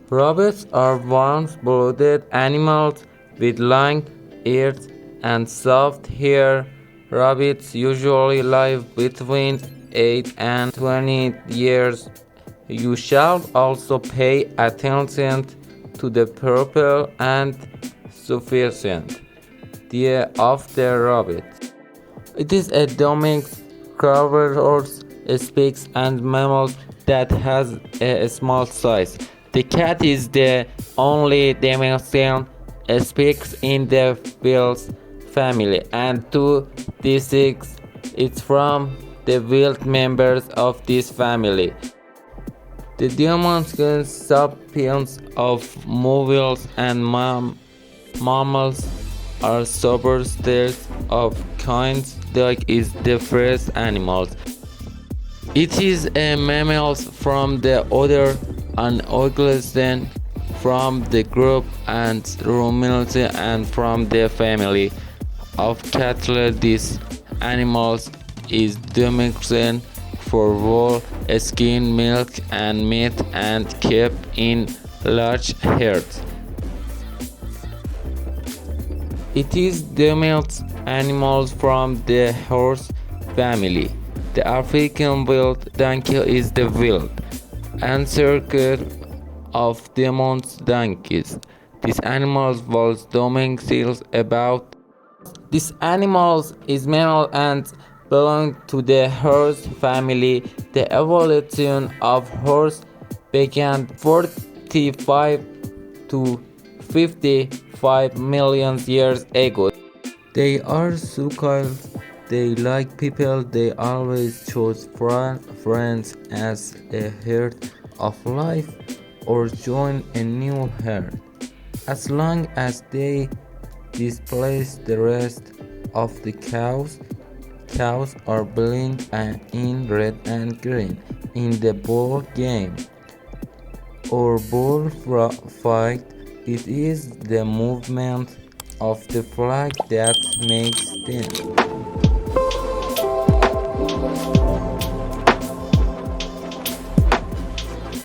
Rabbits are warm-blooded animals with long ears and soft hair. Rabbits usually live between 8 and 20 years. You shall also pay attention to the purple and sufficient deer of the rabbit. It is a domestic carnivores, species and mammals that has a small size. The cat is the only domestic species in the Felis family, and two distinct is from the wild members of this family. The domestic sapiens of mobiles and mammals are subspecies of kinds like is the first animals. It is a mammals from the order Ankylosauridae from the group and ruminants and from the family of cattle. These animals is domestic for wool, skin, milk, and meat, and kept in large herds. It is domestic animals from the horse family. The African wild donkey is the wild ancestor of domestic donkeys. This animal was domestic about. This animal is mammal and belong to the horse family. The evolution of horse began 45 to 55 million years ago. They are social. They like people. They always choose friends as a herd of life or join a new herd. As long as they displace the rest of the cows, cows are blind and in red and green. In the bull game or bull fight, it is the movement of the flag that makes them.